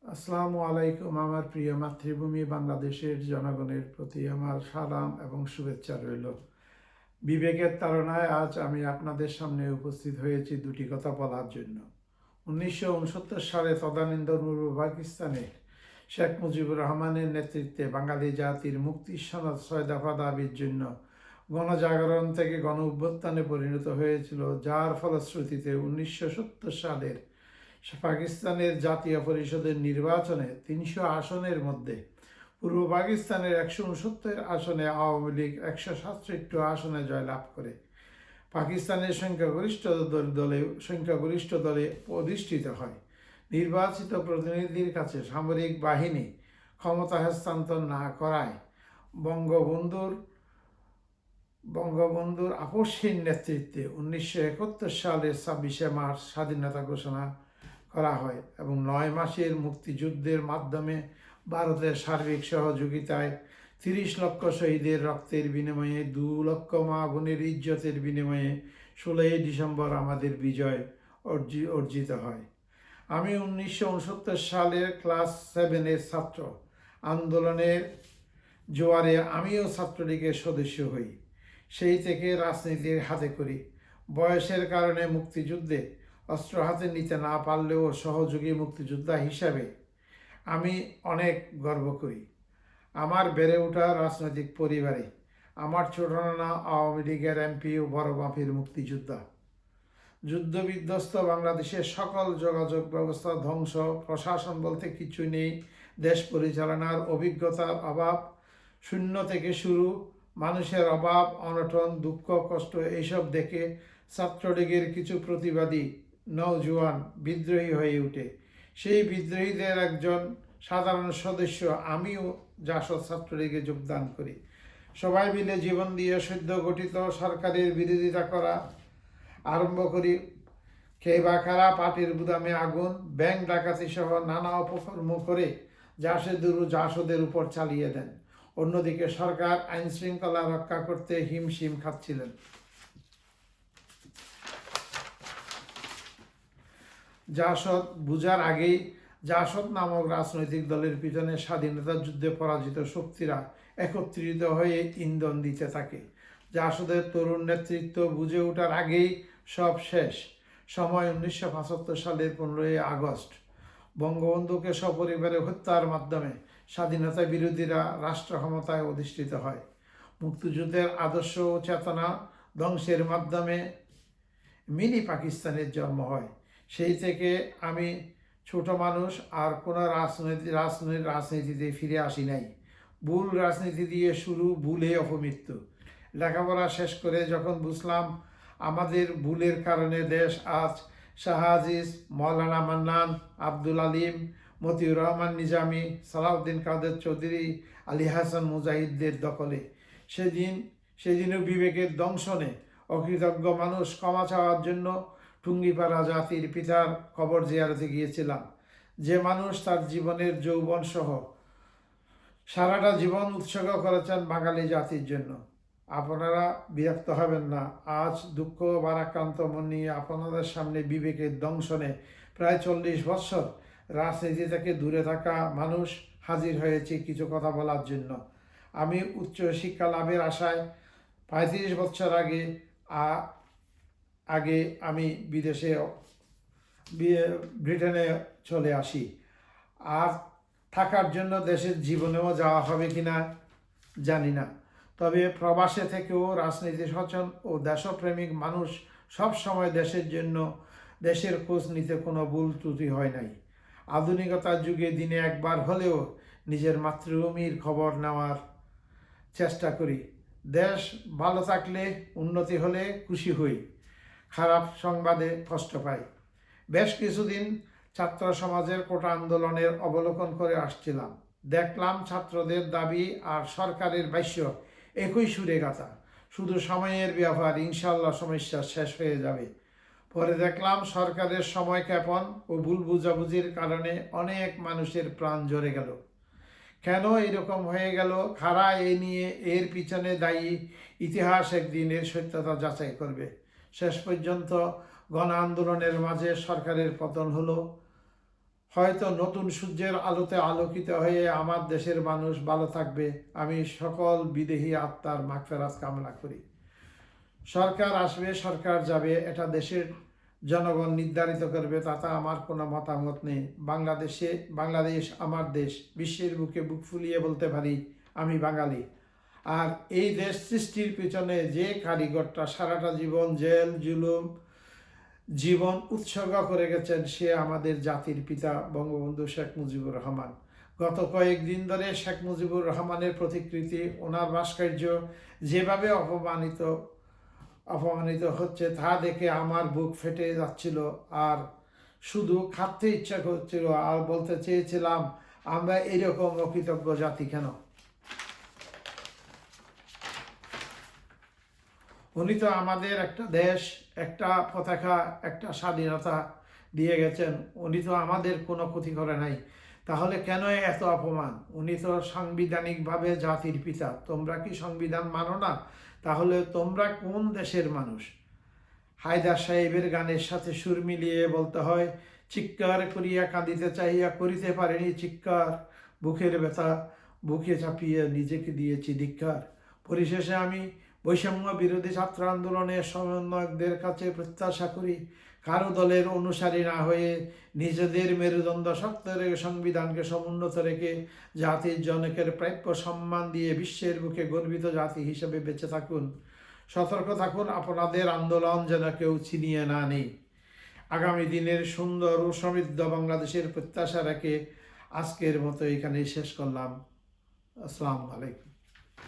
আসসালামু আলাইকুম। আমার প্রিয় মাতৃভূমি বাংলাদেশের জনগণের প্রতি আমার সালাম এবং শুভেচ্ছা রইল। বিবেকের তাড়নায় আজ আমি আপনাদের সামনে উপস্থিত হয়েছি দুটি কথা বলার জন্য। 1969 সালে তদানীন্তন পূর্ব পাকিস্তানে শেখ মুজিবুর রহমানের নেতৃত্বে বাঙালি জাতির মুক্তির সনদ 6 দফা দাবির জন্য গণজাগরণ থেকে গণ অভ্যুত্থানে পরিণত হয়েছিল, যার ফলশ্রুতিতে 1970 সালের পাকিস্তানের জাতীয় পরিষদের নির্বাচনে 300 আসনের মধ্যে পূর্ব পাকিস্তানের 169 আসনে আওয়ামী লীগ 167 আসনে জয়লাভ করে পাকিস্তানের সংখ্যাগরিষ্ঠ দলে অধিষ্ঠিত হয়। নির্বাচিত প্রতিনিধির কাছে সামরিক বাহিনী ক্ষমতা হস্তান্তর না করায় বঙ্গবন্ধুর বঙ্গবন্ধুর আপসহীন নেতৃত্বে 1971 সালের 26শে মার্চ স্বাধীনতা ঘোষণা করা হয় এবং 9 মাসের মুক্তিযুদ্ধের মাধ্যমে ভারতের সার্বিক সহযোগিতায় 30 লক্ষ শহীদের রক্তের বিনিময়ে 2 লক্ষ মা বোনের ইজ্জতের বিনিময়ে 16 ডিসেম্বর আমাদের বিজয় অর্জিত হয়। আমি 1969 সালের ক্লাস 7-এর ছাত্র। আন্দোলনের জোয়ারে আমিও ছাত্রলীগের সদস্য হই। সেই থেকে রাজনীতির হাতে করি। বয়সের কারণে মুক্তিযুদ্ধে অস্ত্র হাতে নিতে না পারলেও সহযোগী মুক্তিযোদ্ধা হিসাবে আমি অনেক গর্ব করি। আমার বেড়ে ওঠা রাজনৈতিক পরিবারে আমার ছোট নানা আওয়ামী লীগের এমপি ও বড় মাপের মুক্তিযোদ্ধা। যুদ্ধবিধ্বস্ত বাংলাদেশের সকল যোগাযোগ ব্যবস্থা ধ্বংস, প্রশাসন বলতে কিছু নেই, দেশ পরিচালনার অভিজ্ঞতার অভাব, শূন্য থেকে শুরু, মানুষের অভাব, অনটন, দুঃখ, কষ্ট এইসব দেখে ছাত্রলীগের কিছু প্রতিবাদী নওজোয়ান বিদ্রোহী হয়ে ওঠে। সেই বিদ্রোহীদের একজন সাধারণ সদস্য আমিও জাসদ ছাত্রলীগে যোগদান করি। সবাই মিলে জীবন দিয়ে সদ্য গঠিত সরকারের বিরোধিতা করা আরম্ভ করি। খেয়ে বা খারা, পাটির গুদামে আগুন, ব্যাংক ডাকাতি সহ নানা অপকর্ম করে জাসদের উপর চালিয়ে দেন। অন্যদিকে সরকার আইন শৃঙ্খলা রক্ষা করতে হিমশিম খাচ্ছিলেন। জাসদ বুঝার আগেই জাসদ নামক রাজনৈতিক দলের পিছনে স্বাধীনতা যুদ্ধে পরাজিত শক্তিরা একত্রিত হয়ে ইন্ধন দিতে থাকে। জাসদের তরুণ নেতৃত্ব বুঝে ওঠার আগেই সব শেষ। সময় 1975 সালের 15ই আগস্ট। বঙ্গবন্ধুকে সপরিবারে হত্যার মাধ্যমে স্বাধীনতা বিরোধীরা রাষ্ট্র ক্ষমতায় অধিষ্ঠিত হয়। মুক্তিযুদ্ধের আদর্শ ও চেতনা ধ্বংসের মাধ্যমে মিনি পাকিস্তানের জন্ম হয়। সেই থেকে আমি ছোট মানুষ, আর কোনো রাজনীতিতে ফিরে আসি নাই। ভুল রাজনীতি দিয়ে শুরু, ভুলে অপমৃত্যু। লেখাপড়া শেষ করে যখন বুঝলাম আমাদের ভুলের কারণে দেশ আজ শাহ আজিজ, মৌলানা মান্নান, আব্দুল আলিম, মতিউর রহমান নিজামী, সালাউদ্দিন কাদের চৌধুরী, আলী হাসান মুজাহিদদের দখলে, সেদিনও বিবেকের দংশনে অকৃতজ্ঞ মানুষ ক্ষমা চাওয়ার জন্য টুঙ্গিপাড়া জাতির পিতার কবর জিয়ারতে গিয়েছিলাম। যে মানুষ তার জীবনের যৌবন সহ সারাটা জীবন উৎসর্গ করেছেন বাঙালি জাতির জন্য। আপনারা বিরক্ত হবেন না। আজ দুঃখ ভারাক্রান্ত মন নিয়ে আপনাদের সামনে বিবেকের দংশনে প্রায় 40 বছর রাজনীতি থেকে দূরে থাকা মানুষ হাজির হয়েছে কিছু কথা বলার জন্য। আমি উচ্চ শিক্ষা লাভের আশায় 35 বছর আগে আমি ব্রিটেনে চলে আসি। আর থাকার জন্য দেশের জীবনেও যাওয়া হবে কিনা জানি না। তবে প্রবাসে থেকেও রাজনীতি সচেতন ও দেশপ্রেমিক মানুষ সব সময় দেশের জন্য দেশের খোঁজ নিতে কোনো ভুল ত্রুটি হয় নাই। আধুনিকতার যুগে দিনে একবার হলেও নিজের মাতৃভূমির খবর নেওয়ার চেষ্টা করি। দেশ ভালো থাকলে, উন্নতি হলে খুশি হই, খারাপ সংবাদে কষ্ট পাই। বেশ কিছুদিন ছাত্র সমাজের কোটা আন্দোলনের অবলোকন করে আসছিলাম। দেখলাম ছাত্রদের দাবি আর সরকারের ভাষ্য একই সুরে গাথা। শুধু সময়ের ব্যাপার, ইনশাল্লাহ সমস্যা শেষ হয়ে যাবে। পরে দেখলাম সরকারের সময় ক্ষেপণ ও ভুল বুঝাবুঝির কারণে অনেক মানুষের প্রাণ ঝরে গেল। কেন এরকম হয়ে গেল, কারা এর পিছনে দায়ী, ইতিহাস একদিন এর সত্যতা যাচাই করবে। শেষ পর্যন্ত গণ আন্দোলনের মাঝে সরকারের পতন হয়তো নতুন সূর্যের আলোতে আলোকিত হয়ে আমার দেশের মানুষ ভালো থাকবে। আমি সকল বিদেহী আত্মার মাগফিরাত কামনা করি। সরকার আসবে, সরকার যাবে, এটা দেশের জনগণ নির্ধারিত করবে, তাতে আমার কোনো মতামত নেই। বাংলাদেশ আমার দেশ। বিশ্বের বুকে বুক ফুলিয়ে বলতে পারি আমি বাঙালি। আর এই দেশ সৃষ্টির পিছনে যে কারিগরটা সারাটা জীবন জেল জুলুম জীবন উৎসর্গ করে গেছেন, সে আমাদের জাতির পিতা বঙ্গবন্ধু শেখ মুজিবুর রহমান। গত কয়েকদিন ধরে শেখ মুজিবুর রহমানের প্রতিকৃতি, ওনার ভাস্কর্য যেভাবে অপমানিত হচ্ছে তা দেখে আমার বুক ফেটে যাচ্ছিল। আর শুধু খাটতে ইচ্ছা করছিল, আর বলতে চেয়েছিলাম আমরা এরকম অকৃতজ্ঞ জাতি কেন। উনি তো আমাদের একটা দেশ, একটা পতাকা, একটা স্বাধীনতা দিয়ে গেছেন। উনি তো আমাদের কোনো ক্ষতি করে নাই, তাহলে কেন এত অপমান? উনি তো সাংবিধানিকভাবে জাতির পিতা। তোমরা কি সংবিধান মানো না? তাহলে তোমরা কোন দেশের মানুষ? হায়দার সাহেবের গানের সাথে সুর মিলিয়ে বলতে হয়, চিৎকার করিয়া কাঁদিতে চাহিয়া করিতে পারেনি চিৎকার, বুকের ব্যথা বুকে চাপিয়ে নিজেকে দিয়েছি ধিক্কার। পরিশেষে আমি বৈষম্য বিরোধী ছাত্র আন্দোলনের সমন্বয়কদের কাছে প্রত্যাশা করি, কারো দলের অনুসারী না হয়ে নিজেদের মেরুদণ্ড শক্ত রেখে সংবিধানকে সমুন্নত রেখে জাতির জনকের প্রাপ্য সম্মান দিয়ে বিশ্বের বুকে গর্বিত জাতি হিসেবে বেঁচে থাকুন। সতর্ক থাকুন, আপনাদের আন্দোলন যেন কেউ ছিনিয়ে না নেই। আগামী দিনের সুন্দর ও সমৃদ্ধ বাংলাদেশের প্রত্যাশা রেখে আজকের মতো এখানেই শেষ করলাম। আসসালামু আলাইকুম।